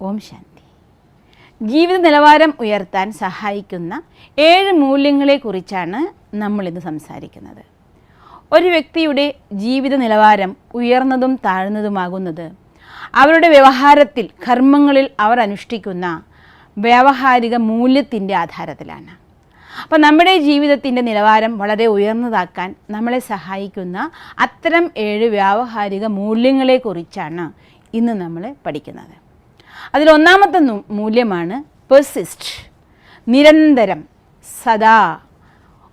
ഓം ശാന്തി. ജീവിത നിലവാരം ഉയർത്താൻ സഹായിക്കുന്ന 7 മൂല്യങ്ങളെക്കുറിച്ചാണ് നമ്മളിന്ന് സംസാരിക്കുന്നത്. ഒരു വ്യക്തിയുടെ ജീവിത നിലവാരം ഉയർന്നതും താഴ്ന്നതുമാകുന്നത് അവരുടെ വ്യവഹാരത്തിൽ, കർമ്മങ്ങളിൽ അവർ അനുഷ്ഠിക്കുന്ന വ്യാവഹാരിക മൂല്യത്തിൻ്റെ ആധാരത്തിലാണ്. അപ്പോൾ നമ്മുടെ ജീവിതത്തിൻ്റെ നിലവാരം വളരെ ഉയർന്നതാക്കാൻ നമ്മളെ സഹായിക്കുന്ന അത്തരം 7 വ്യാവഹാരിക മൂല്യങ്ങളെക്കുറിച്ചാണ് ഇന്ന് നമ്മൾ പഠിക്കുന്നത്. അതിലൊന്നാമത്തെ മൂല്യമാണ് പെർസിസ്റ്റ്, നിരന്തരം, സദാ.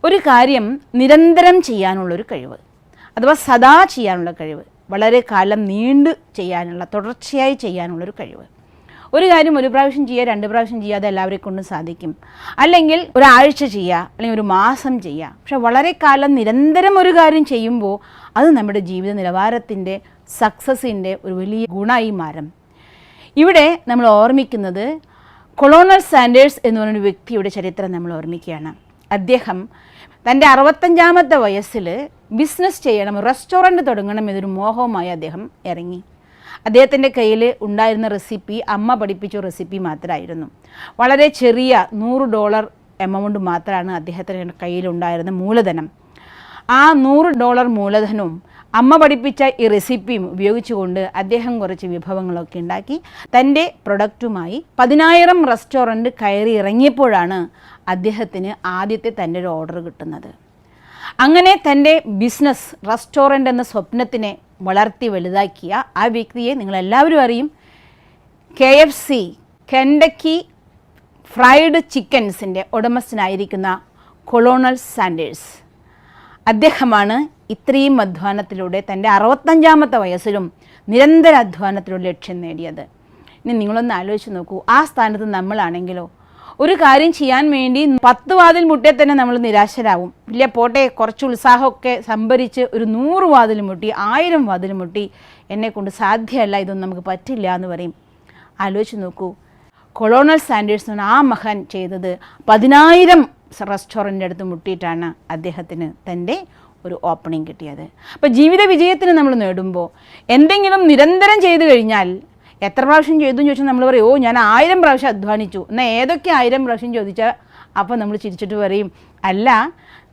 ഒരു കാര്യം നിരന്തരം ചെയ്യാനുള്ളൊരു കഴിവ്, അഥവാ സദാ ചെയ്യാനുള്ള കഴിവ്, വളരെ കാലം നീണ്ടു ചെയ്യാനുള്ള, തുടർച്ചയായി ചെയ്യാനുള്ളൊരു കഴിവ്. ഒരു കാര്യം ഒരു പ്രാവശ്യം ചെയ്യുക, 2 പ്രാവശ്യം ചെയ്യുക, അത് എല്ലാവരെ കൊണ്ടും സാധിക്കും. അല്ലെങ്കിൽ ഒരാഴ്ച ചെയ്യുക, അല്ലെങ്കിൽ ഒരു മാസം ചെയ്യുക. പക്ഷെ വളരെ കാലം നിരന്തരം ഒരു കാര്യം ചെയ്യുമ്പോൾ അത് നമ്മുടെ ജീവിത നിലവാരത്തിൻ്റെ, സക്സസിൻ്റെ ഒരു വലിയ ഗുണമായി മാറും. ഇവിടെ നമ്മൾ ഓർമ്മിക്കുന്നത് കൊളോണൽ സാൻഡേഴ്സ് എന്ന് പറയുന്ന വ്യക്തിയുടെ ചരിത്രം നമ്മൾ ഓർമ്മിക്കുകയാണ്. അദ്ദേഹം തൻ്റെ 65-ാമത്തെ വയസ്സിൽ ബിസിനസ് ചെയ്യണം, റെസ്റ്റോറൻറ്റ് തുടങ്ങണം എന്നൊരു മോഹവുമായി അദ്ദേഹം ഇറങ്ങി. അദ്ദേഹത്തിൻ്റെ കയ്യിൽ ഉണ്ടായിരുന്ന റെസിപ്പി, അമ്മ പഠിപ്പിച്ച റെസിപ്പി മാത്രമായിരുന്നു. വളരെ ചെറിയ $100 എമൗണ്ട് മാത്രമാണ് അദ്ദേഹത്തിൻ്റെ കയ്യിലുണ്ടായിരുന്ന മൂലധനം. ആ $100 മൂലധനവും അമ്മ പഠിപ്പിച്ച ഈ റെസിപ്പിയും ഉപയോഗിച്ചുകൊണ്ട് അദ്ദേഹം കുറച്ച് വിഭവങ്ങളൊക്കെ ഉണ്ടാക്കി തൻ്റെ പ്രൊഡക്റ്റുമായി 10,000 റെസ്റ്റോറൻറ്റ് കയറി ഇറങ്ങിയപ്പോഴാണ് അദ്ദേഹത്തിന് ആദ്യത്തെ തൻ്റെ ഒരു ഓർഡർ കിട്ടുന്നത്. അങ്ങനെ തൻ്റെ ബിസിനസ്, റെസ്റ്റോറൻ്റ് എന്ന സ്വപ്നത്തിനെ വളർത്തി വലുതാക്കിയ ആ വ്യക്തിയെ നിങ്ങളെല്ലാവരും അറിയും. KFC, കെൻഡക്കി ഫ്രൈഡ് ചിക്കൻസിൻ്റെ ഉടമസ്ഥനായിരിക്കുന്ന കൊളോണൽ സാൻഡേഴ്സ്. അദ്ദേഹമാണ് ഇത്രയും അധ്വാനത്തിലൂടെ തൻ്റെ 65-ാമത്തെ വയസ്സിലും നിരന്തര അധ്വാനത്തിലൂടെ ലക്ഷ്യം നേടിയത്. ഇനി നിങ്ങളൊന്ന് ആലോചിച്ച് നോക്കൂ, ആ സ്ഥാനത്ത് നമ്മളാണെങ്കിലോ? ഒരു കാര്യം ചെയ്യാൻ വേണ്ടി 10 വാതിൽ മുട്ടിയാൽ തന്നെ നമ്മൾ നിരാശരാകും. ഇല്ല പോട്ടെ, കുറച്ച് ഉത്സാഹമൊക്കെ സംഭരിച്ച് ഒരു 100 വാതിൽ മുട്ടി, 1000 വാതിൽ മുട്ടി, എന്നെക്കൊണ്ട് സാധ്യമല്ല, ഇതൊന്നും നമുക്ക് പറ്റില്ല എന്ന് പറയും. ആലോചിച്ച് നോക്കൂ, കൊളോണൽ സാൻഡേഴ്സ് എന്ന ആ മഹാൻ ചെയ്തത് 10,000 റെസ്റ്റോറൻറ്റ് അടുത്ത് മുട്ടിയിട്ടാണ് അദ്ദേഹത്തിന് തൻ്റെ ഒരു ഓപ്പണിംഗ് കിട്ടിയത്. അപ്പോൾ ജീവിത വിജയത്തിന് നമ്മൾ നേടുമ്പോൾ എന്തെങ്കിലും നിരന്തരം ചെയ്തു കഴിഞ്ഞാൽ, എത്ര പ്രാവശ്യം ചെയ്തു എന്ന് ചോദിച്ചാൽ നമ്മൾ പറയും, ഞാൻ 1000 പ്രാവശ്യം അധ്വാനിച്ചു. എന്നാൽ ഏതൊക്കെ 1000 പ്രാവശ്യം ചോദിച്ചാൽ അപ്പോൾ നമ്മൾ ചിരിച്ചിട്ട് പറയും, അല്ല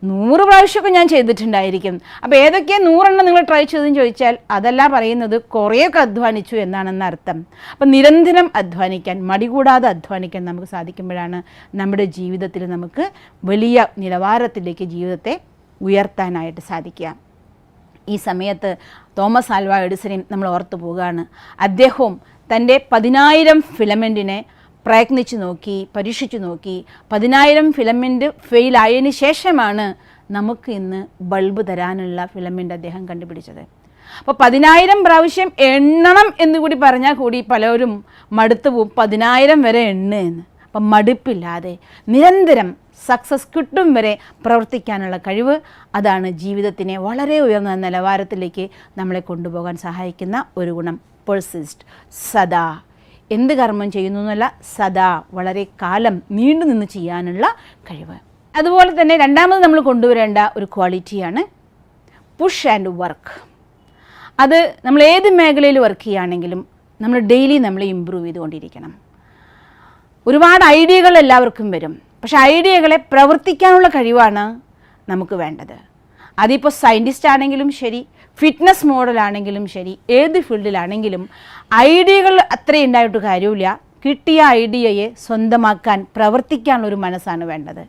100 പ്രാവശ്യമൊക്കെ ഞാൻ ചെയ്തിട്ടുണ്ടായിരിക്കും. അപ്പോൾ ഏതൊക്കെ 100 നിങ്ങൾ ട്രൈ ചെയ്തെന്ന് ചോദിച്ചാൽ അതല്ല പറയുന്നത്, കുറേയൊക്കെ അധ്വാനിച്ചു എന്നാണെന്ന് അർത്ഥം. അപ്പം നിരന്തരം അധ്വാനിക്കാൻ, മടി കൂടാതെ അധ്വാനിക്കാൻ നമുക്ക് സാധിക്കുമ്പോഴാണ് നമ്മുടെ ജീവിതത്തിൽ നമുക്ക് വലിയ നിലവാരത്തിലേക്ക് ജീവിതത്തെ ഉയർത്താനായിട്ട് സാധിക്കുക. ഈ സമയത്ത് തോമസ് ആൽവാ എഡിസനെയും നമ്മൾ ഓർത്തു പോവുകയാണ്. അദ്ദേഹവും തൻ്റെ 10,000 ഫിലമെൻറ്റിനെ പ്രയത്നിച്ചു നോക്കി, പരീക്ഷിച്ചു നോക്കി. 10,000 ഫിലമെൻറ്റ് ഫെയിലായതിന് ശേഷമാണ് നമുക്ക് ഇന്ന് ബൾബ് തരാനുള്ള ഫിലമെൻറ്റ് അദ്ദേഹം കണ്ടുപിടിച്ചത്. അപ്പോൾ 10,000 പ്രാവശ്യം എണ്ണണം എന്നുകൂടി പറഞ്ഞാൽ കൂടി പലരും മടുത്തു പോവും. 10,000 വരെ എണ്ണെന്ന്. അപ്പം മടുപ്പില്ലാതെ നിരന്തരം സക്സസ് കിട്ടും വരെ പ്രവർത്തിക്കാനുള്ള കഴിവ്, അതാണ് ജീവിതത്തിനെ വളരെ ഉയർന്ന നിലവാരത്തിലേക്ക് നമ്മളെ കൊണ്ടുപോകാൻ സഹായിക്കുന്ന ഒരു ഗുണം. പെർസിസ്റ്റ്, സദാ. എന്ത് കർമ്മം ചെയ്യുന്നു എന്നല്ല, സദാ, വളരെ കാലം നീണ്ടു നിന്ന് ചെയ്യാനുള്ള കഴിവ്. അതുപോലെ തന്നെ രണ്ടാമത് നമ്മൾ കൊണ്ടുവരേണ്ട ഒരു ക്വാളിറ്റിയാണ് പുഷ് ആൻഡ് വർക്ക്. അത് നമ്മൾ ഏത് മേഖലയിൽ വർക്ക് ചെയ്യുകയാണെങ്കിലും നമ്മൾ ഡെയിലി നമ്മൾ ഇമ്പ്രൂവ് ചെയ്തുകൊണ്ടിരിക്കണം. ഒരുപാട് ഐഡിയകൾ എല്ലാവർക്കും വരും, പക്ഷേ ഐഡിയകളെ പ്രവർത്തിക്കാനുള്ള കഴിവാണ് നമുക്ക് വേണ്ടത്. അതിപ്പോൾ സയൻറ്റിസ്റ്റ് ആണെങ്കിലും ശരി, ഫിറ്റ്നസ് മോഡലാണെങ്കിലും ശരി, ഏത് ഫീൽഡിലാണെങ്കിലും ഐഡിയകൾ അത്രയും ഉണ്ടായിട്ട് കാര്യമില്ല. കിട്ടിയ ഐഡിയയെ സ്വന്തമാക്കാൻ, പ്രവർത്തിക്കാനുള്ളൊരു മനസ്സാണ് വേണ്ടത്.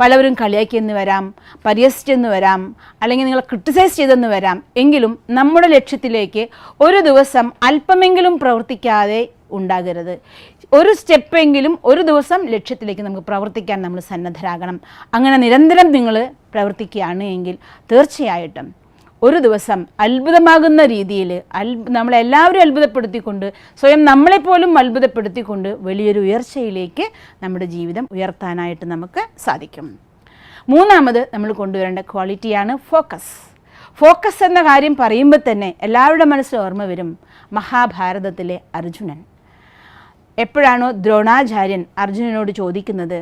പലവരും കളിയാക്കിയെന്ന് വരാം, പരിഹസിച്ചെന്ന് വരാം, അല്ലെങ്കിൽ നിങ്ങൾ ക്രിട്ടിസൈസ് ചെയ്തെന്ന് വരാം. എങ്കിലും നമ്മുടെ ലക്ഷ്യത്തിലേക്ക് ഒരു ദിവസം അല്പമെങ്കിലും പ്രവർത്തിക്കാതെ ഉണ്ടാകരുത്. ഒരു സ്റ്റെപ്പെങ്കിലും ഒരു ദിവസം ലക്ഷ്യത്തിലേക്ക് നമുക്ക് പ്രവർത്തിക്കാൻ നമ്മൾ സന്നദ്ധരാകണം. അങ്ങനെ നിരന്തരം നിങ്ങൾ പ്രവർത്തിക്കുകയാണ് എങ്കിൽ തീർച്ചയായിട്ടും ഒരു ദിവസം അത്ഭുതമാകുന്ന രീതിയിൽ നമ്മളെല്ലാവരും അത്ഭുതപ്പെടുത്തിക്കൊണ്ട്, സ്വയം നമ്മളെപ്പോലും അത്ഭുതപ്പെടുത്തിക്കൊണ്ട് വലിയൊരു ഉയർച്ചയിലേക്ക് നമ്മുടെ ജീവിതം ഉയർത്താനായിട്ട് നമുക്ക് സാധിക്കും. മൂന്നാമത് നമ്മൾ കൊണ്ടുവരേണ്ട ക്വാളിറ്റിയാണ് ഫോക്കസ്. ഫോക്കസ് എന്ന കാര്യം പറയുമ്പോൾ തന്നെ എല്ലാവരുടെ മനസ്സിൽ ഓർമ്മ വരും മഹാഭാരതത്തിലെ അർജുനൻ. എപ്പോഴാണോ ദ്രോണാചാര്യൻ അർജുനനോട് ചോദിക്കുന്നത്,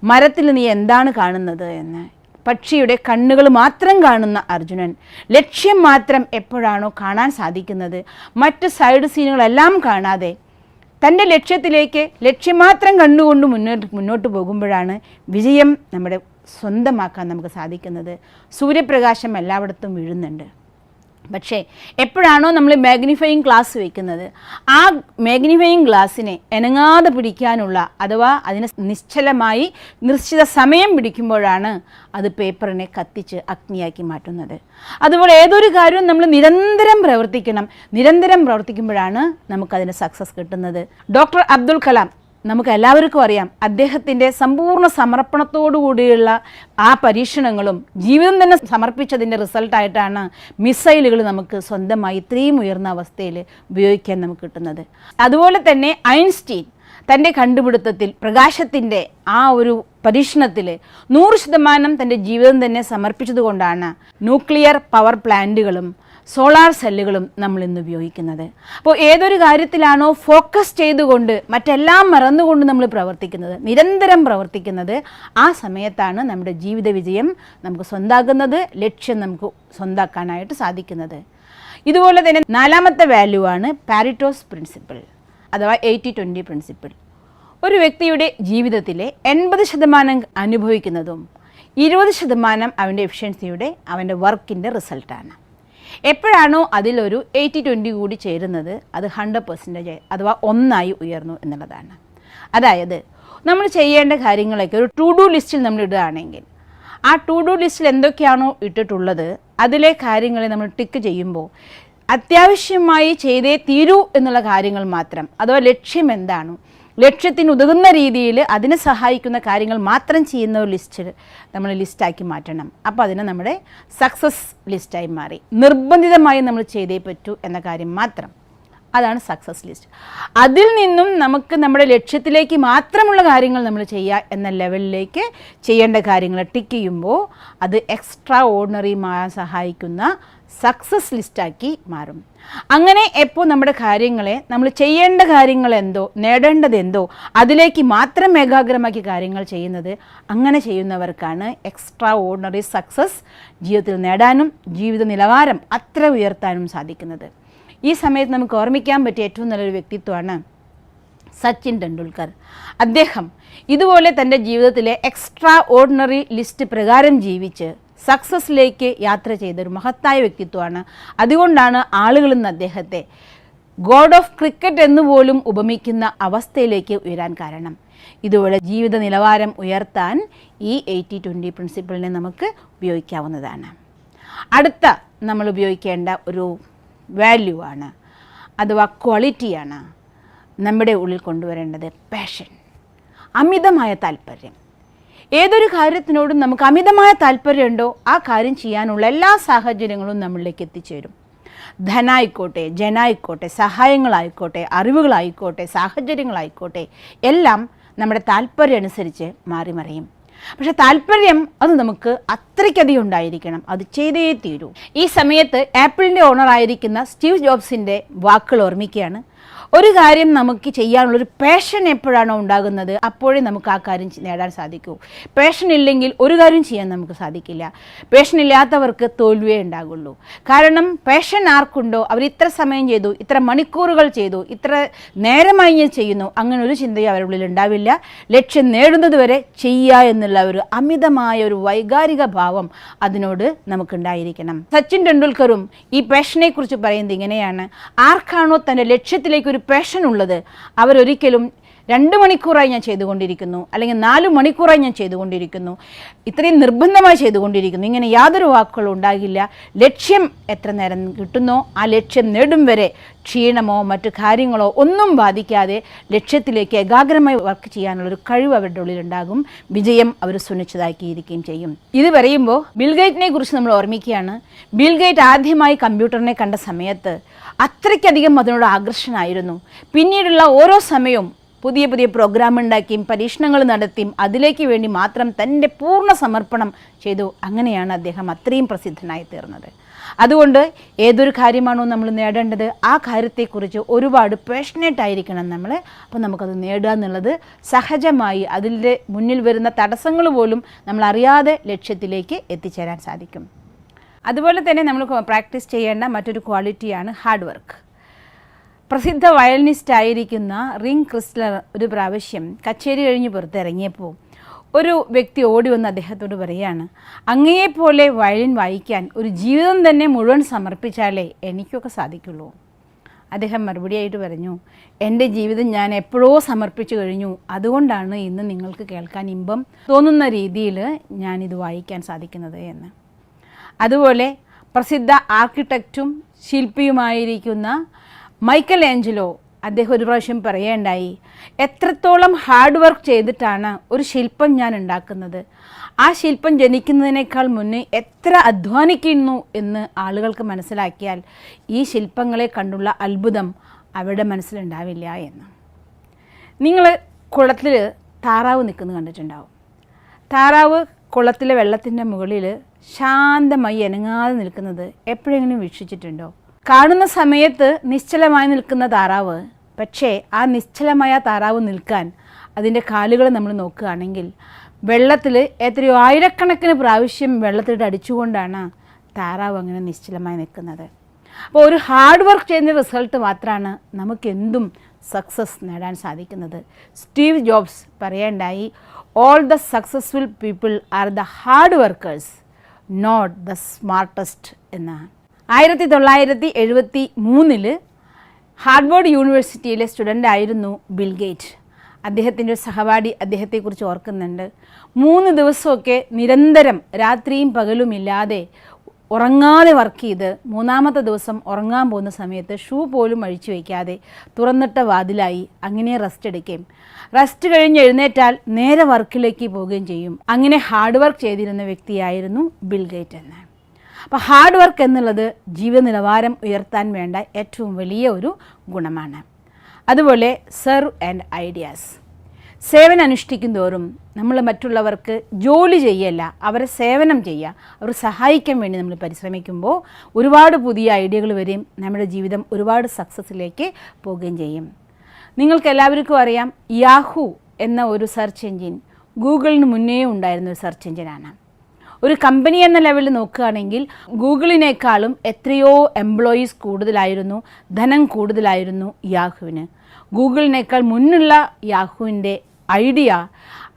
മരത്തിൽ നീ എന്താണ് കാണുന്നത് എന്ന്, പക്ഷിയുടെ കണ്ണുകൾ മാത്രം കാണുന്ന അർജുനൻ ലക്ഷ്യം മാത്രം എപ്പോഴാണോ കാണാൻ സാധിക്കുന്നത്, മറ്റ് സൈഡ് സീനുകളെല്ലാം കാണാതെ തൻ്റെ ലക്ഷ്യത്തിലേക്ക് ലക്ഷ്യം മാത്രം കണ്ടുകൊണ്ട് മുന്നോട്ട് പോകുമ്പോഴാണ് വിജയം നമ്മുടെ സ്വന്തമാക്കാൻ നമുക്ക് സാധിക്കുന്നത്. സൂര്യപ്രകാശം എല്ലായിടത്തും വീഴുന്നുണ്ട്. പക്ഷേ എപ്പോഴാണോ നമ്മൾ മാഗ്നിഫയിങ് ഗ്ലാസ് വയ്ക്കുന്നത്, ആ മാഗ്നിഫയിങ് ഗ്ലാസ്സിനെ എനങ്ങാതെ പിടിക്കാനുള്ള അഥവാ അതിനെ നിശ്ചലമായി നിശ്ചിത സമയം പിടിക്കുമ്പോഴാണ് അത് പേപ്പറിനെ കത്തിച്ച് അഗ്നിയാക്കി മാറ്റുന്നത്. അതുപോലെ ഏതൊരു കാര്യവും നമ്മൾ നിരന്തരം പ്രവർത്തിക്കണം. നിരന്തരം പ്രവർത്തിക്കുമ്പോഴാണ് നമുക്കതിന് സക്സസ് കിട്ടുന്നത്. ഡോക്ടർ അബ്ദുൽ കലാം നമുക്ക് എല്ലാവർക്കും അറിയാം, അദ്ദേഹത്തിൻ്റെ സമ്പൂർണ്ണ സമർപ്പണത്തോടു കൂടിയുള്ള ആ പരീക്ഷണങ്ങളും ജീവിതം തന്നെ സമർപ്പിച്ചതിൻ്റെ റിസൾട്ടായിട്ടാണ് മിസൈലുകൾ നമുക്ക് സ്വന്തമായി ഇത്രയും ഉയർന്ന അവസ്ഥയിൽ ഉപയോഗിക്കാൻ നമുക്ക് കിട്ടുന്നത്. അതുപോലെ തന്നെ ഐൻസ്റ്റീൻ തൻ്റെ കണ്ടുപിടുത്തത്തിൽ പ്രകാശത്തിൻ്റെ ആ ഒരു പരീക്ഷണത്തിൽ 100% തൻ്റെ ജീവിതം തന്നെ സമർപ്പിച്ചതുകൊണ്ടാണ് ന്യൂക്ലിയർ പവർ പ്ലാന്റുകളും സോളാർ സെല്ലുകളും നമ്മൾ ഇന്ന് ഉപയോഗിക്കുന്നത്. അപ്പോൾ ഏതൊരു കാര്യത്തിലാണോ ഫോക്കസ് ചെയ്തുകൊണ്ട് മറ്റെല്ലാം മറന്നുകൊണ്ട് നമ്മൾ പ്രവർത്തിക്കുന്നത്, നിരന്തരം പ്രവർത്തിക്കുന്നത്, ആ സമയത്താണ് നമ്മുടെ ജീവിത വിജയം നമുക്ക് സ്വന്താക്കുന്നത്, ലക്ഷ്യം നമുക്ക് സ്വന്താക്കാനായിട്ട് സാധിക്കുന്നത്. ഇതുപോലെ തന്നെ 4ാമത്തെ വാല്യൂ ആണ് പാരിറ്റോസ് പ്രിൻസിപ്പിൾ അഥവാ 80-20 പ്രിൻസിപ്പിൾ. ഒരു വ്യക്തിയുടെ ജീവിതത്തിലെ 80% അനുഭവിക്കുന്നതും 20% അവൻ്റെ എഫിഷ്യൻസിയുടെ അവൻ്റെ വർക്കിൻ്റെ റിസൾട്ടാണ്. എപ്പോഴാണോ അതിലൊരു 80-20 കൂടി ചേരുന്നത് അത് 100% അഥവാ 1 ഉയർന്നു എന്നുള്ളതാണ്. അതായത് നമ്മൾ ചെയ്യേണ്ട കാര്യങ്ങളൊക്കെ ഒരു ടു ഡു ലിസ്റ്റിൽ നമ്മൾ ഇടുകയാണെങ്കിൽ ആ ടു ഡു ലിസ്റ്റിൽ എന്തൊക്കെയാണോ ഇട്ടിട്ടുള്ളത് അതിലെ കാര്യങ്ങളെ നമ്മൾ ടിക്ക് ചെയ്യുമ്പോൾ അത്യാവശ്യമായി ചെയ്തേ തീരൂ എന്നുള്ള കാര്യങ്ങൾ മാത്രം, അഥവാ ലക്ഷ്യം എന്താണോ ലക്ഷ്യത്തിന് ഉതകുന്ന രീതിയിൽ അതിനെ സഹായിക്കുന്ന കാര്യങ്ങൾ മാത്രം ചെയ്യുന്ന ഒരു ലിസ്റ്റ് നമ്മൾ ലിസ്റ്റാക്കി മാറ്റണം. അപ്പോൾ അതിനെ നമ്മുടെ സക്സസ് ലിസ്റ്റായി മാറി. നിർബന്ധിതമായി നമ്മൾ ചെയ്തേ പറ്റൂ എന്ന കാര്യം മാത്രം, അതാണ് സക്സസ് ലിസ്റ്റ്. അതിൽ നിന്നും നമുക്ക് നമ്മുടെ ലക്ഷ്യത്തിലേക്ക് മാത്രമുള്ള കാര്യങ്ങൾ നമ്മൾ ചെയ്യുക എന്ന ലെവലിലേക്ക് ചെയ്യേണ്ട കാര്യങ്ങൾ ടിക്ക് ചെയ്യുമ്പോൾ അത് എക്സ്ട്രാ ഓർഡിനറിയുമാകാൻ സഹായിക്കുന്ന സക്സസ് ലിസ്റ്റാക്കി മാറും. അങ്ങനെ എപ്പോൾ നമ്മുടെ കാര്യങ്ങളെ നമ്മൾ ചെയ്യേണ്ട കാര്യങ്ങൾ എന്തോ നേടേണ്ടത് എന്തോ അതിലേക്ക് മാത്രം ഏകാഗ്രമാക്കി കാര്യങ്ങൾ ചെയ്യുന്നത്, അങ്ങനെ ചെയ്യുന്നവർക്കാണ് എക്സ്ട്രാ ഓർഡിനറി സക്സസ് ജീവിതത്തിൽ നേടാനും ജീവിത നിലവാരം അത്ര ഉയർത്താനും സാധിക്കുന്നത്. ഈ സമയത്ത് നമുക്ക് ഓർമ്മിക്കാൻ പറ്റിയ ഏറ്റവും നല്ലൊരു വ്യക്തിത്വമാണ് സച്ചിൻ ടെണ്ടുൽക്കർ. അദ്ദേഹം ഇതുപോലെ തൻ്റെ ജീവിതത്തിലെ എക്സ്ട്രാ ഓർഡിനറി ലിസ്റ്റ് പ്രകാരം ജീവിച്ച് സക്സസ്സിലേക്ക് യാത്ര ചെയ്തൊരു മഹത്തായ വ്യക്തിത്വമാണ്. അതുകൊണ്ടാണ് ആളുകൾ ഇന്ന് അദ്ദേഹത്തെ ഗോഡ് ഓഫ് ക്രിക്കറ്റ് എന്നുപോലും ഉപമിക്കുന്ന അവസ്ഥയിലേക്ക് ഉയരാൻ കാരണം. ഇതുപോലെ ജീവിത നിലവാരം ഉയർത്താൻ ഈ 80-20 പ്രിൻസിപ്പിളിനെ നമുക്ക് ഉപയോഗിക്കാവുന്നതാണ്. അടുത്ത നമ്മൾ ഉപയോഗിക്കേണ്ട ഒരു വാല്യൂ ആണ് അഥവാ ക്വാളിറ്റിയാണ് നമ്മുടെ ഉള്ളിൽ കൊണ്ടുവരേണ്ടത് പാഷൻ, അമിതമായ താല്പര്യം. ഏതൊരു കാര്യത്തിനോടും നമുക്ക് അമിതമായ താല്പര്യമുണ്ടോ ആ കാര്യം ചെയ്യാനുള്ള എല്ലാ സാഹചര്യങ്ങളും നമ്മളിലേക്ക് എത്തിച്ചേരും. ധനായിക്കോട്ടെ, ജനായിക്കോട്ടെ, സഹായങ്ങളായിക്കോട്ടെ, അറിവുകളായിക്കോട്ടെ, സാഹചര്യങ്ങളായിക്കോട്ടെ, എല്ലാം നമ്മുടെ താല്പര്യം അനുസരിച്ച് മാറി മറിയും. പക്ഷെ താല്പര്യം അത് നമുക്ക് അത്രയ്ക്കധികം ഉണ്ടായിരിക്കണം, അത് ചെയ്തേ തീരൂ. ഈ സമയത്ത് ആപ്പിളിൻ്റെ ഓണറായിരിക്കുന്ന സ്റ്റീവ് ജോബ്സിൻ്റെ വാക്കുകൾ ഓർമ്മിക്കുകയാണ്. ഒരു കാര്യം നമുക്ക് ചെയ്യാനുള്ളൊരു പാഷൻ എപ്പോഴാണോ ഉണ്ടാകുന്നത് അപ്പോഴേ നമുക്ക് ആ കാര്യം നേടാൻ സാധിക്കൂ. പാഷൻ ഇല്ലെങ്കിൽ ഒരു കാര്യം ചെയ്യാൻ നമുക്ക് സാധിക്കില്ല. പാഷൻ ഇല്ലാത്തവർക്ക് തോൽവിയേ ഉണ്ടാകുള്ളൂ. കാരണം പാഷൻ ആർക്കുണ്ടോ അവർ ഇത്ര സമയം ചെയ്തു, ഇത്ര മണിക്കൂറുകൾ ചെയ്തു, ഇത്ര നേരമായി ഞാൻ ചെയ്യുന്നു, അങ്ങനെ ഒരു ചിന്തയും അവരുടെ ഉള്ളിൽ ഉണ്ടാവില്ല. ലക്ഷ്യം നേടുന്നത് വരെ ചെയ്യുക എന്നുള്ള ഒരു അമിതമായ ഒരു വൈകാരിക ഭാവം അതിനോട് നമുക്കുണ്ടായിരിക്കണം. സച്ചിൻ ടെണ്ടുൽക്കറും ഈ പാഷനെ കുറിച്ച് പറയുന്നത് ഇങ്ങനെയാണ്: ആർക്കാണോ തൻ്റെ ലക്ഷ്യത്തിലേക്ക് ഒരു പാഷൻ ഉള്ളത് അവരൊരിക്കലും 2 മണിക്കൂറായി ഞാൻ ചെയ്തുകൊണ്ടിരിക്കുന്നു, അല്ലെങ്കിൽ 4 മണിക്കൂറായി ഞാൻ ചെയ്തുകൊണ്ടിരിക്കുന്നു, ഇത്രയും നിർബന്ധമായി ചെയ്തുകൊണ്ടിരിക്കുന്നു, ഇങ്ങനെ യാതൊരു വാക്കുകളും ഉണ്ടാകില്ല. ലക്ഷ്യം എത്ര നേരം കിട്ടുന്നോ ആ ലക്ഷ്യം നേടും വരെ ക്ഷീണമോ മറ്റു കാര്യങ്ങളോ ഒന്നും ബാധിക്കാതെ ലക്ഷ്യത്തിലേക്ക് ഏകാഗ്രമായി വർക്ക് ചെയ്യാനുള്ളൊരു കഴിവ് അവരുടെ ഉള്ളിലുണ്ടാകും. വിജയം അവർ സുനിശ്ചിതമാക്കിയിരിക്കുകയും ചെയ്യും. ഇത് പറയുമ്പോൾ ബിൽഗേറ്റിനെ കുറിച്ച് നമ്മൾ ഓർമ്മിക്കുകയാണ്. ബിൽഗേറ്റ് ആദ്യമായി കമ്പ്യൂട്ടറിനെ കണ്ട സമയത്ത് അത്രയ്ക്കധികം അതിനോട് ആകർഷണമായിരുന്നു. പിന്നീടുള്ള ഓരോ സമയവും പുതിയ പുതിയ പ്രോഗ്രാം ഉണ്ടാക്കിയും പരീക്ഷണങ്ങൾ നടത്തിയും അതിലേക്ക് വേണ്ടി മാത്രം തൻ്റെ പൂർണ്ണ സമർപ്പണം ചെയ്തു. അങ്ങനെയാണ് അദ്ദേഹം അത്രയും പ്രസിദ്ധനായി തീർന്നത്. അതുകൊണ്ട് ഏതൊരു കാര്യമാണോ നമ്മൾ നേടേണ്ടത് ആ കാര്യത്തെക്കുറിച്ച് ഒരുപാട് പാഷനേറ്റ് ആയിരിക്കണം നമ്മൾ. അപ്പോൾ നമുക്കത് നേടുക എന്നുള്ളത് സഹജമായി അതിൻ്റെ മുന്നിൽ വരുന്ന തടസ്സങ്ങൾ പോലും നമ്മൾ അറിയാതെ ലക്ഷ്യത്തിലേക്ക് എത്തിച്ചേരാൻ സാധിക്കും. അതുപോലെ തന്നെ നമ്മൾ പ്രാക്ടീസ് ചെയ്യേണ്ട മറ്റൊരു ക്വാളിറ്റിയാണ് ഹാർഡ് വർക്ക്. പ്രസിദ്ധ വയലിനിസ്റ്റ് ആയിരിക്കുന്ന റിംഗ് ക്രിസ്റ്റലർ ഒരു പ്രാവശ്യം കച്ചേരി കഴിഞ്ഞ് പുറത്തിറങ്ങിയപ്പോൾ ഒരു വ്യക്തി ഓടി വന്ന് അദ്ദേഹത്തോട് പറയുകയാണ്, അങ്ങയെപ്പോലെ വയലിൻ വായിക്കാൻ ഒരു ജീവിതം തന്നെ മുഴുവൻ സമർപ്പിച്ചാലേ എനിക്കൊക്കെ സാധിക്കുള്ളൂ. അദ്ദേഹം മറുപടിയായിട്ട് പറഞ്ഞു, എൻ്റെ ജീവിതം ഞാൻ എപ്പോഴോ സമർപ്പിച്ചു കഴിഞ്ഞു, അതുകൊണ്ടാണ് ഇന്ന് നിങ്ങൾക്ക് കേൾക്കാൻ ഇമ്പം തോന്നുന്ന രീതിയിൽ ഞാനിത് വായിക്കാൻ സാധിക്കുന്നത് എന്ന്. അതുപോലെ പ്രസിദ്ധ ആർക്കിടെക്റ്റും ശില്പിയുമായിരിക്കുന്ന മൈക്കൽ ഏഞ്ചലോ അദ്ദേഹം ഒരു പ്രാവശ്യം പറയുകയുണ്ടായി, എത്രത്തോളം ഹാർഡ് വർക്ക് ചെയ്തിട്ടാണ് ഒരു ശില്പം ഞാൻ ഉണ്ടാക്കുന്നത്, ആ ശില്പം ജനിക്കുന്നതിനേക്കാൾ മുന്നേ എത്ര അധ്വാനിക്കുന്നു എന്ന് ആളുകൾക്ക് മനസ്സിലാക്കിയാൽ ഈ ശില്പങ്ങളെ കണ്ടുള്ള അത്ഭുതം അവരുടെ മനസ്സിലുണ്ടാവില്ല എന്ന്. നിങ്ങൾ കുളത്തിൽ താറാവ് നിൽക്കുന്നത് കണ്ടിട്ടുണ്ടാവും. താറാവ് കുളത്തിലെ വെള്ളത്തിൻ്റെ മുകളിൽ ശാന്തമായി അനങ്ങാതെ നിൽക്കുന്നത് എപ്പോഴെങ്കിലും വീക്ഷിച്ചിട്ടുണ്ടോ? കാണുന്ന സമയത്ത് നിശ്ചലമായി നിൽക്കുന്ന താറാവ്, പക്ഷേ ആ നിശ്ചലമായ താറാവ് നിൽക്കാൻ അതിൻ്റെ കാലുകൾ നമ്മൾ നോക്കുകയാണെങ്കിൽ വെള്ളത്തിൽ എത്രയോ ആയിരക്കണക്കിന് പ്രാവശ്യം വെള്ളത്തിലിട്ട് അടിച്ചുകൊണ്ടാണ് താറാവ് അങ്ങനെ നിശ്ചലമായി നിൽക്കുന്നത്. അപ്പോൾ ഒരു ഹാർഡ് വർക്ക് ചെയ്യുന്ന റിസൾട്ട് മാത്രമാണ് നമുക്കെന്തും സക്സസ് നേടാൻ സാധിക്കുന്നത്. സ്റ്റീവ് ജോബ്സ് പറയേണ്ടായി, all the successful people are the hard workers, not the smartest എന്നാണ്. 1973 ഹാർവാർഡ് യൂണിവേഴ്സിറ്റിയിലെ സ്റ്റുഡൻ്റ് ആയിരുന്നു ബിൽ ഗേറ്റ്. അദ്ദേഹത്തിൻ്റെ ഒരു സഹപാഠി അദ്ദേഹത്തെക്കുറിച്ച് ഓർക്കുന്നുണ്ട്. 3 ദിവസമൊക്കെ നിരന്തരം രാത്രിയും പകലും ഇല്ലാതെ ഉറങ്ങാതെ വർക്ക് ചെയ്ത് 3-ാമത്തെ ദിവസം ഉറങ്ങാൻ പോകുന്ന സമയത്ത് ഷൂ പോലും അഴിച്ചു വയ്ക്കാതെ തുറന്നിട്ട വാതിലായി അങ്ങനെ റെസ്റ്റ് എടുക്കുകയും റെസ്റ്റ് കഴിഞ്ഞ് എഴുന്നേറ്റാൽ നേരെ വർക്കിലേക്ക് പോവുകയും ചെയ്യും. അങ്ങനെ ഹാർഡ് വർക്ക് ചെയ്തിരുന്ന വ്യക്തിയായിരുന്നു ബിൽ ഗേറ്റ് എന്ന്. അപ്പോൾ ഹാർഡ് വർക്ക് എന്നുള്ളത് ജീവിത നിലവാരം ഉയർത്താൻ വേണ്ട ഏറ്റവും വലിയ ഒരു ഗുണമാണ്. അതുപോലെ സെർവ് ആൻഡ് ഐഡിയാസ്, സേവനം അനുഷ്ഠിക്കും തോറും നമ്മൾ മറ്റുള്ളവർക്ക് ജോലി ചെയ്യല്ല, അവരെ സേവനം ചെയ്യുക, അവർ സഹായിക്കാൻ വേണ്ടി നമ്മൾ പരിശ്രമിക്കുമ്പോൾ ഒരുപാട് പുതിയ ഐഡിയകൾ വരെയും നമ്മുടെ ജീവിതം ഒരുപാട് സക്സസ്സിലേക്ക് പോവുകയും ചെയ്യും. നിങ്ങൾക്ക് എല്ലാവർക്കും അറിയാം, യാഹൂ എന്ന ഒരു സെർച്ച് എൻജിൻ ഗൂഗിളിന് മുന്നേ ഉണ്ടായിരുന്ന ഒരു സെർച്ച് എൻജിനാണ്. ഒരു കമ്പനി എന്ന ലെവലിൽ നോക്കുകയാണെങ്കിൽ ഗൂഗിളിനേക്കാളും എത്രയോ എംപ്ലോയീസ് കൂടുതലായിരുന്നു, ധനം കൂടുതലായിരുന്നു യാഹുവിന്. ഗൂഗിളിനേക്കാൾ മുന്നുള്ള യാഹുവിൻ്റെ ഐഡിയ,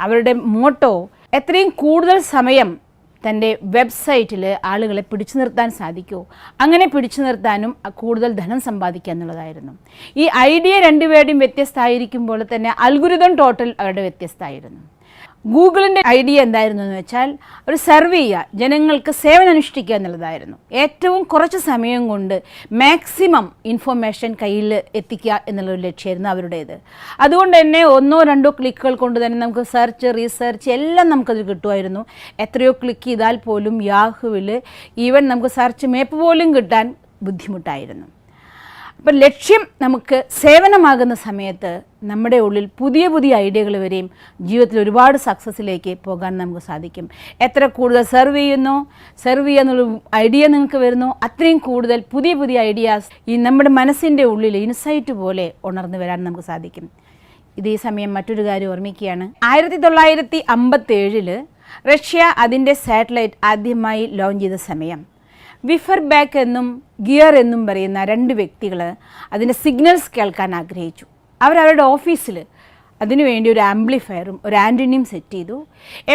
അവരുടെ മോട്ടോ എത്രയും കൂടുതൽ സമയം തൻ്റെ വെബ്സൈറ്റിൽ ആളുകളെ പിടിച്ചു നിർത്താൻ സാധിക്കുമോ അങ്ങനെ പിടിച്ചു നിർത്താനും കൂടുതൽ ധനം സമ്പാദിക്കുക എന്നുള്ളതായിരുന്നു. ഈ ഐഡിയ രണ്ടുപേരുടെയും വ്യത്യസ്തമായിരിക്കുമ്പോൾ തന്നെ അൽഗുരിതം ടോട്ടൽ അവരുടെ വ്യത്യസ്തമായിരുന്നു. ഗൂഗിളിൻ്റെ ഐഡിയ എന്തായിരുന്നു എന്ന് വെച്ചാൽ ഒരു സർവേ ചെയ്യുക, ജനങ്ങൾക്ക് സേവനം അനുഷ്ഠിക്കുക എന്നുള്ളതായിരുന്നു. ഏറ്റവും കുറച്ച് സമയം കൊണ്ട് മാക്സിമം ഇൻഫർമേഷൻ കയ്യിൽ എത്തിക്കുക എന്നുള്ളൊരു ലക്ഷ്യമായിരുന്നു അവരുടേത്. അതുകൊണ്ട് തന്നെ 1-2 ക്ലിക്കുകൾ കൊണ്ട് തന്നെ നമുക്ക് സെർച്ച്, റീസെർച്ച് എല്ലാം നമുക്കത് കിട്ടുമായിരുന്നു. എത്രയോ ക്ലിക്ക് ചെയ്താൽ പോലും യാഹുവിൽ ഈവൻ നമുക്ക് സെർച്ച് മാപ്പ് പോലും കിട്ടാൻ ബുദ്ധിമുട്ടായിരുന്നു. അപ്പം ലക്ഷ്യം നമുക്ക് സേവനമാകുന്ന സമയത്ത് നമ്മുടെ ഉള്ളിൽ പുതിയ പുതിയ ഐഡിയകൾ വരെയും ജീവിതത്തിൽ ഒരുപാട് സക്സസ്സിലേക്ക് പോകാൻ നമുക്ക് സാധിക്കും. എത്ര കൂടുതൽ സെർവ് ചെയ്യാന്നുള്ള ഐഡിയ നിങ്ങൾക്ക് വരുന്നു, അത്രയും കൂടുതൽ പുതിയ പുതിയ ഐഡിയാസ് ഈ നമ്മുടെ മനസ്സിൻ്റെ ഉള്ളിൽ ഇൻസൈറ്റ് പോലെ ഉണർന്നു വരാൻ നമുക്ക് സാധിക്കും. ഇതേ സമയം മറ്റൊരു കാര്യം ഓർമ്മിക്കുകയാണ്. 1957 റഷ്യ അതിൻ്റെ സാറ്റലൈറ്റ് ആദ്യമായി ലോഞ്ച് ചെയ്ത സമയം വിഫർബാക്ക് എന്നും ഗിയർ എന്നും പറയുന്ന 2 വ്യക്തികൾ അതിൻ്റെ സിഗ്നൽസ് കേൾക്കാൻ ആഗ്രഹിച്ചു. അവരവരുടെ ഓഫീസിൽ അതിനുവേണ്ടി ഒരു ആംപ്ലിഫയറും ഒരു ആൻറ്റിനയും സെറ്റ് ചെയ്തു.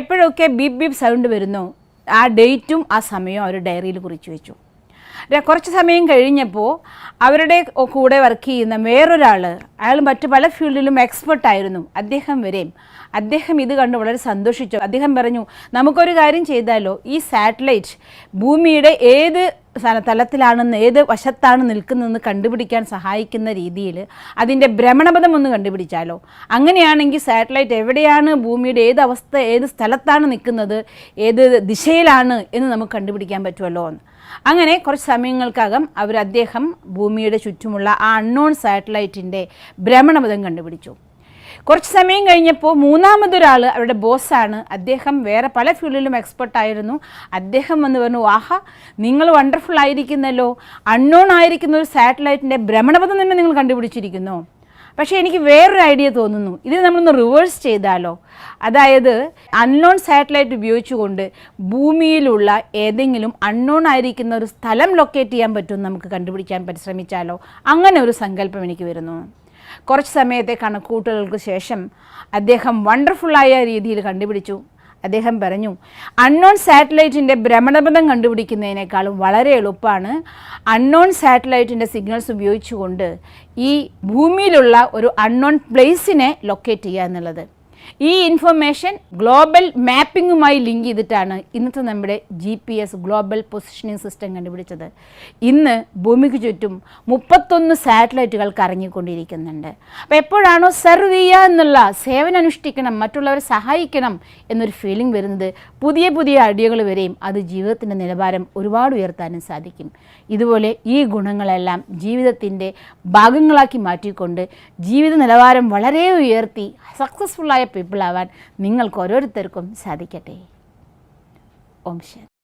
എപ്പോഴൊക്കെ ബീപ്പ് ബീപ്പ് സൗണ്ട് വരുന്നോ ആ ഡേറ്റും ആ സമയവും അവർ ഡയറിയിൽ കുറിച്ച് വെച്ചു. കുറച്ച് സമയം കഴിഞ്ഞപ്പോൾ അവരുടെ കൂടെ വർക്ക് ചെയ്യുന്ന വേറൊരാൾ, അയാൾ മറ്റു പല ഫീൽഡിലും എക്സ്പെർട്ടായിരുന്നു, അദ്ദേഹം ഇത് കണ്ട് വളരെ സന്തോഷിച്ചു. അദ്ദേഹം പറഞ്ഞു, നമുക്കൊരു കാര്യം ചെയ്താലോ, ഈ സാറ്റലൈറ്റ് ഭൂമിയുടെ ഏത് തലത്തിലാണെന്ന്, ഏത് വശത്താണ് നിൽക്കുന്നതെന്ന് കണ്ടുപിടിക്കാൻ സഹായിക്കുന്ന രീതിയിൽ അതിൻ്റെ ഭ്രമണപഥം ഒന്ന് കണ്ടുപിടിച്ചാലോ. അങ്ങനെയാണെങ്കിൽ സാറ്റലൈറ്റ് എവിടെയാണ്, ഭൂമിയുടെ ഏത് സ്ഥലത്താണ് നിൽക്കുന്നത്, ഏത് ദിശയിലാണ് എന്ന് നമുക്ക് കണ്ടുപിടിക്കാൻ പറ്റുമല്ലോ എന്ന്. അങ്ങനെ കുറച്ച് സമയങ്ങൾക്കകം അദ്ദേഹം ഭൂമിയുടെ ചുറ്റുമുള്ള ആ അൺനോൺ സാറ്റലൈറ്റിൻ്റെ ഭ്രമണപഥം കണ്ടുപിടിച്ചു. കുറച്ച് സമയം കഴിഞ്ഞപ്പോൾ 3-മതൊരാൾ, അവരുടെ ബോസാണ്, അദ്ദേഹം വേറെ പല ഫീൽഡിലും എക്സ്പെർട്ടായിരുന്നു. അദ്ദേഹം വന്ന് പറഞ്ഞു, ആഹാ, നിങ്ങൾ വണ്ടർഫുൾ ആയിരിക്കുന്നല്ലോ, അൺനോൺ ആയിരിക്കുന്ന ഒരു സാറ്റലൈറ്റിൻ്റെ ഭ്രമണപഥം തന്നെ നിങ്ങൾ കണ്ടുപിടിച്ചിരിക്കുന്നു. പക്ഷേ എനിക്ക് വേറൊരു ഐഡിയ തോന്നുന്നു, ഇത് നമ്മളൊന്ന് റിവേഴ്സ് ചെയ്താലോ? അതായത് അൺനോൺ സാറ്റലൈറ്റ് ഉപയോഗിച്ചുകൊണ്ട് ഭൂമിയിലുള്ള ഏതെങ്കിലും അൺനോൺ ആയിരിക്കുന്ന ഒരു സ്ഥലം ലൊക്കേറ്റ് ചെയ്യാൻ പറ്റുമെന്ന് നമുക്ക് കണ്ടുപിടിക്കാൻ പരിശ്രമിച്ചാലോ? അങ്ങനെ ഒരു സങ്കല്പം എനിക്ക് വരുന്നു. കുറച്ച് സമയത്തെ കണക്കൂട്ടലുകൾക്ക് ശേഷം അദ്ദേഹം വണ്ടർഫുള്ളായ രീതിയിൽ കണ്ടുപിടിച്ചു. അദ്ദേഹം പറഞ്ഞു, അൺനോൺ സാറ്റലൈറ്റിൻ്റെ ഭ്രമണപഥം കണ്ടുപിടിക്കുന്നതിനേക്കാളും വളരെ എളുപ്പമാണ് അൺനോൺ സാറ്റലൈറ്റിൻ്റെ സിഗ്നൽസ് ഉപയോഗിച്ചുകൊണ്ട് ഈ ഭൂമിയിലുള്ള ഒരു അൺനോൺ പ്ലേസിനെ ലൊക്കേറ്റ് ചെയ്യുക എന്നുള്ളത്. ഈ ഇൻഫർമേഷൻ ഗ്ലോബൽ മാപ്പിങ്ങുമായി ലിങ്ക് ചെയ്തിട്ടാണ് ഇന്നത്തെ നമ്മുടെ GPS ഗ്ലോബൽ പൊസിഷനിങ് സിസ്റ്റം കണ്ടുപിടിച്ചത്. ഇന്ന് ഭൂമിക്ക് ചുറ്റും 31 സാറ്റലൈറ്റുകൾ കറങ്ങിക്കൊണ്ടിരിക്കുന്നുണ്ട്. അപ്പോൾ എപ്പോഴാണോ സെർവ് ചെയ്യുക എന്നുള്ള, സേവനം അനുഷ്ഠിക്കണം, മറ്റുള്ളവരെ സഹായിക്കണം എന്നൊരു ഫീലിംഗ് വരുന്നത്, പുതിയ പുതിയ ഐഡിയകൾ വരെയും അത് ജീവിതത്തിൻ്റെ നിലവാരം ഒരുപാട് ഉയർത്താനും സാധിക്കും. ഇതുപോലെ ഈ ഗുണങ്ങളെല്ലാം ജീവിതത്തിൻ്റെ ഭാഗങ്ങളാക്കി മാറ്റിക്കൊണ്ട് ജീവിത നിലവാരം വളരെ ഉയർത്തി സക്സസ്ഫുള്ളായ പീപ്പിൾ ആവാൻ നിങ്ങൾക്ക് ഓരോരുത്തർക്കും സാധിക്കട്ടെ. ഓം ശാന്തി.